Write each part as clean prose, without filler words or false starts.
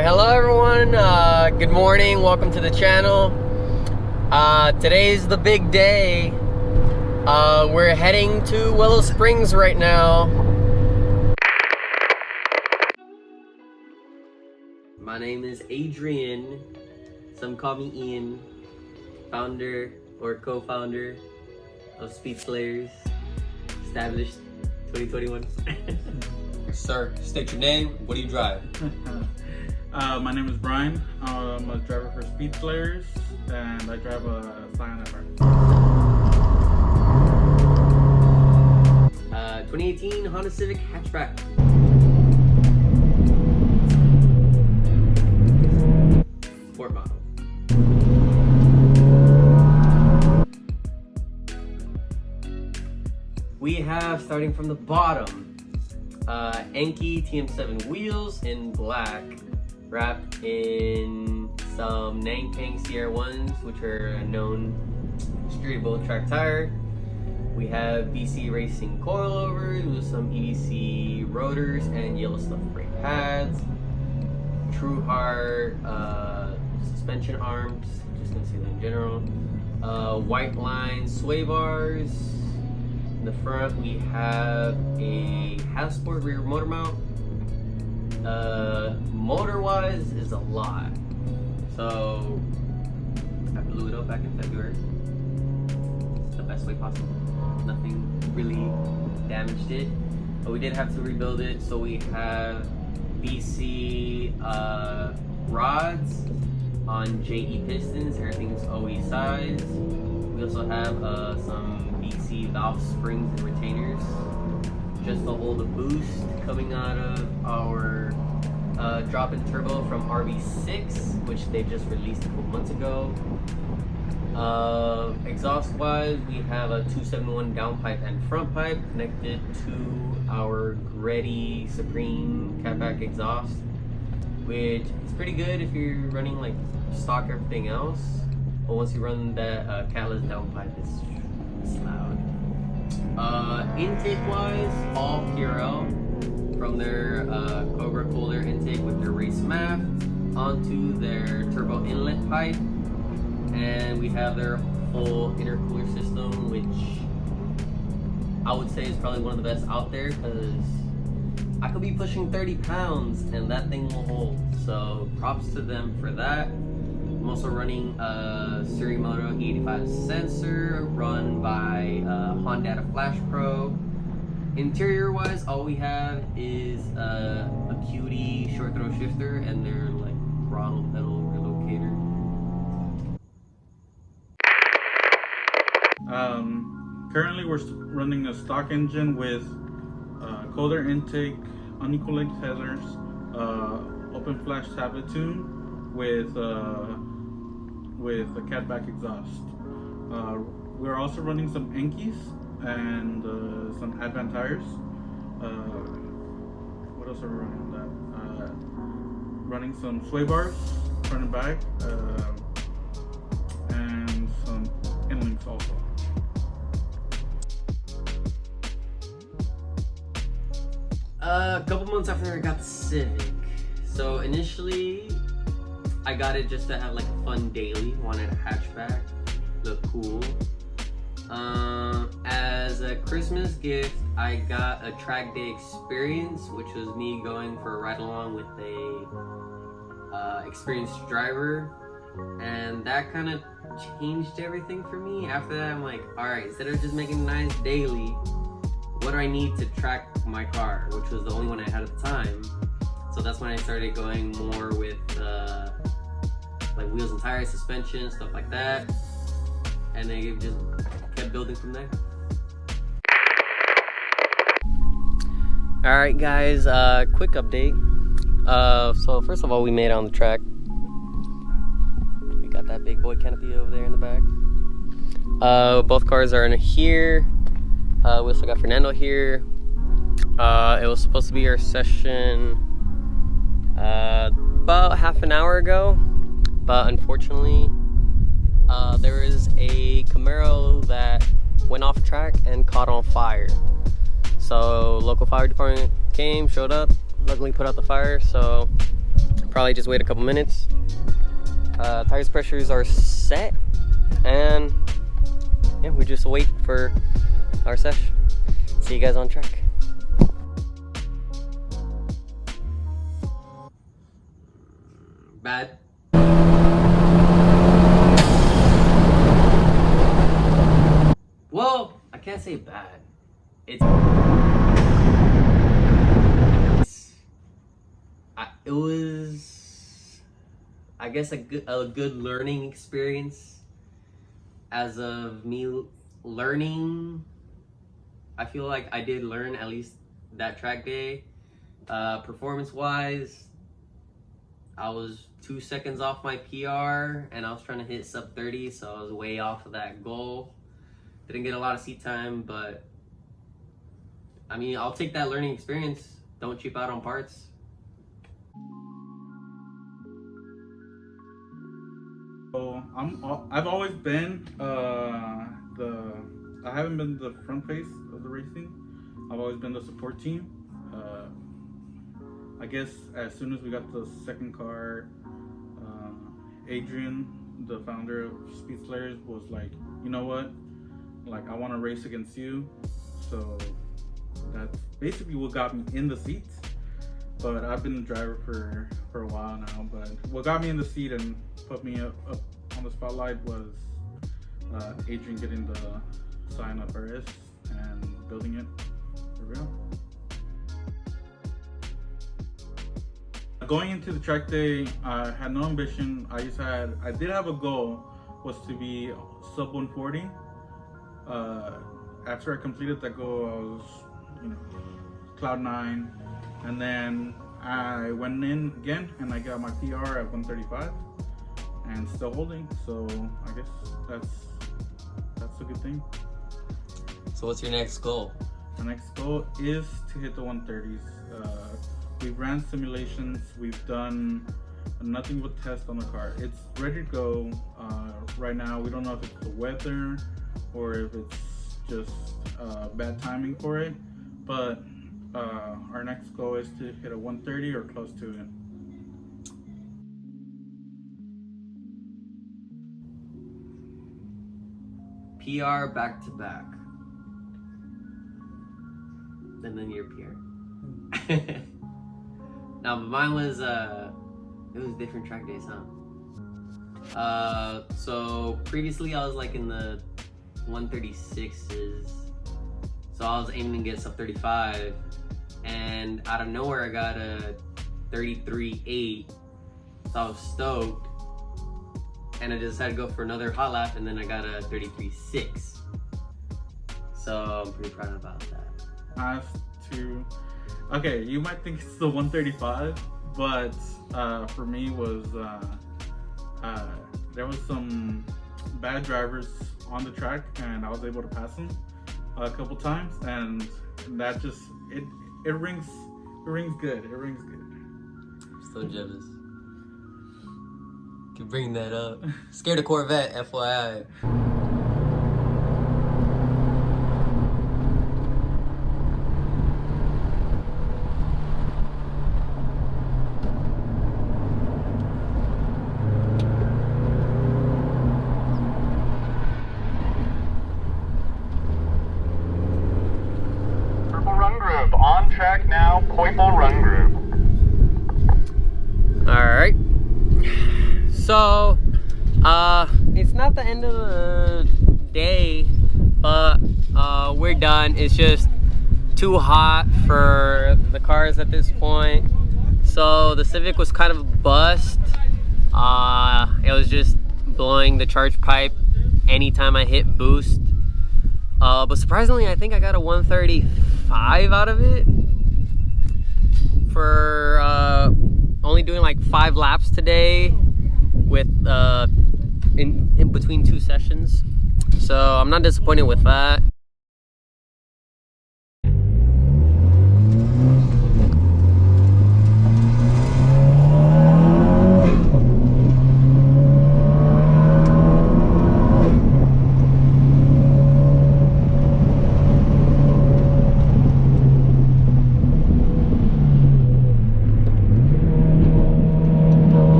Alright, hello everyone, good morning, welcome to the channel. Today's the big day. We're heading to Willow Springs right now. My name is Adrian, some call me Ian, founder or co-founder of Speed Slayers, established 2021. Sir, state your name. What do you drive? My name is Brian. I'm a driver for Speed Slayers, and I drive a Scion FR. 2018 Honda Civic hatchback. Sport model. We have, starting from the bottom, Enki TM7 wheels in black, wrapped in some Nankang CR1s, which are a known streetable track tire. We have BC Racing coilovers with some EDC rotors and yellow stuff brake pads. True Heart suspension arms, just gonna say that in general. White line sway bars. In the front we have a half-sport rear motor mount. Motor-wise is a lot. So I blew it up back in February. The best way possible. Nothing really damaged it, but we did have to rebuild it. So we have BC rods on JE pistons. Everything's OE size. We also have some BC valve springs and retainers just to hold the boost coming out of our drop-in turbo from RB6, which they just released a couple months ago. Exhaust wise, we have a 271 downpipe and front pipe connected to our Greddy Supreme catback exhaust, which is pretty good if you're running like stock everything else, but once you run that catalyst downpipe, it's loud. Intake wise, all PRL from their Cobra Cooler intake with their race MAF onto their turbo inlet pipe, and we have their full intercooler system, which I would say is probably one of the best out there, because I could be pushing 30 pounds and that thing will hold. So props to them for that. I'm also running a Surimoto E85 sensor run by Honda Flash Pro. Interior wise, all we have is a QD short throw shifter and their like throttle pedal relocator. Currently, we're running a stock engine with Kohler intake, unequal length headers, open flash tablet tune with a catback exhaust. We're also running some Enkis and some Advent tires. What else are we running on that? Running some sway bars, front and back, and some inlinks also. A couple months after I got the Civic. So initially, I got it just to have like a fun daily. Wanted a hatchback, look cool. As a Christmas gift, I got a track day experience, which was me going for a ride along with a experienced driver, and that kind of changed everything for me. After that, I'm like, all right, instead of just making a nice daily, what do I need to track my car, which was the only one I had at the time. So that's when I started going more with like wheels and tires, suspension, stuff like that, and I just kept building from there. All right, guys, quick update. So first of all, we made it on the track. We got that big boy canopy over there in the back. Both cars are in here. We also got Fernando here. It was supposed to be our session about half an hour ago, but unfortunately there is a Camaro that went off track and caught on fire. So local fire department came, showed up, luckily put out the fire. So probably just wait a couple minutes. Tires pressures are set, and yeah, we just wait for our sesh. See you guys on track. Bad. Well, I can't say bad. It was, I guess, a good learning experience. As of me learning, I feel like I did learn at least that track day. Performance-wise, I was 2 seconds off my PR, and I was trying to hit sub 30, so I was way off of that goal. Didn't get a lot of seat time, but I mean, I'll take that learning experience. Don't cheap out on parts. So I've always been I haven't been the front face of the racing. I've always been the support team. I guess as soon as we got the second car, Adrian, the founder of Speed Slayers, was like, you know what? Like, I want to race against you. So that's basically what got me in the seat. But I've been the driver for a while now. But what got me in the seat and put me up on the spotlight was Adrian getting the sign up RS and building it for real. Going into the track day, I had no ambition. I did have a goal, was to be sub 140. After I completed that goal, I was, cloud 9. And then I went in again and I got my PR at 135 and still holding. So I guess that's a good thing. So what's your next goal? The next goal is to hit the 130s. We've ran simulations. We've done nothing but test on the car. It's ready to go. Right now, we don't know if it's the weather or if it's just bad timing for it. But our next goal is to hit a 130 or close to it. PR back to back. And then your PR. Now mine was it was different track days, huh? So previously I was like in the 136s. So I was aiming to get sub 35, and out of nowhere I got a 33.8. So I was stoked, and I just had to go for another hot lap, and then I got a 33.6. So I'm pretty proud about that. Okay, you might think it's the 135, but for me was there was some bad drivers on the track, and I was able to pass them a couple times, and that just it rings good. It rings good. I'm so jealous. Can bring that up. Scared of Corvette, FYI. On track now, Purple Run Group. Alright. So, it's not the end of the day, but we're done. It's just too hot for the cars at this point. So the Civic was kind of bust. It was just blowing the charge pipe anytime I hit boost. But surprisingly, I think I got a 135 out of it for only doing like 5 laps today with in between 2 sessions. So I'm not disappointed with that.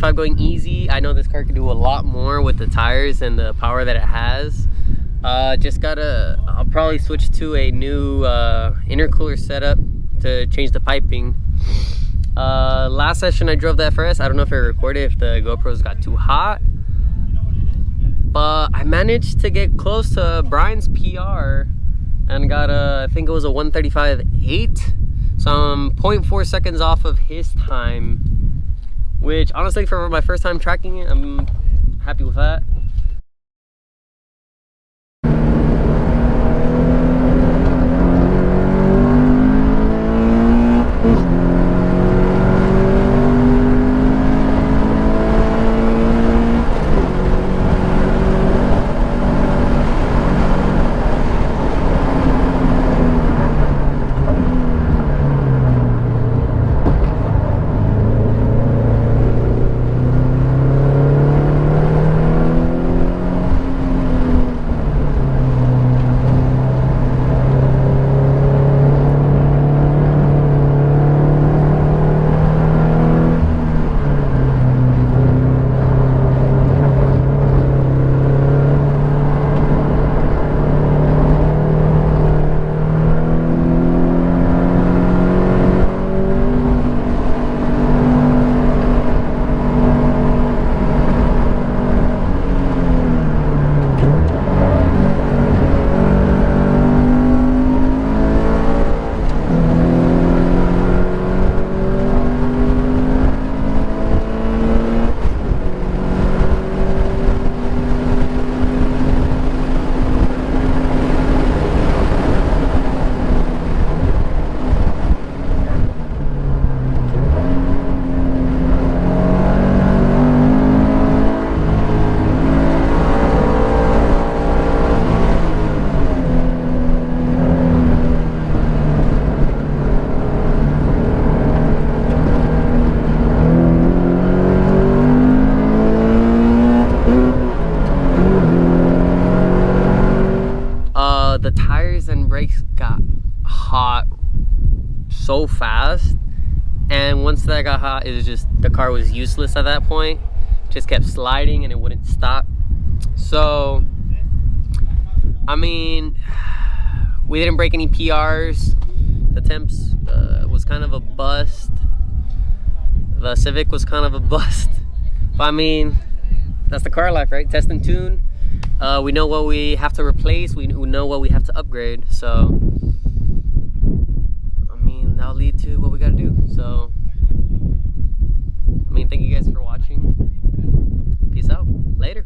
135 going easy. I know this car can do a lot more with the tires and the power that it has. I'll probably switch to a new intercooler setup to change the piping. Last session I drove the FRS. I don't know if I recorded, if the GoPros got too hot, but I managed to get close to Brian's PR and got I think it was a 135.8. So I'm 0.4 seconds off of his time, which honestly for my first time tracking it, I'm happy with that. The tires and brakes got hot so fast, and once that got hot, it was just, the car was useless at that point. Just kept sliding and it wouldn't stop. So I mean, we didn't break any PRs. The temps was kind of a bust. The Civic was kind of a bust. But I mean, that's the car life, right? Test and tune. We know what we have to replace. We know what we have to upgrade. So, I mean, that'll lead to what we gotta do. So, I mean, thank you guys for watching. Peace out. Later.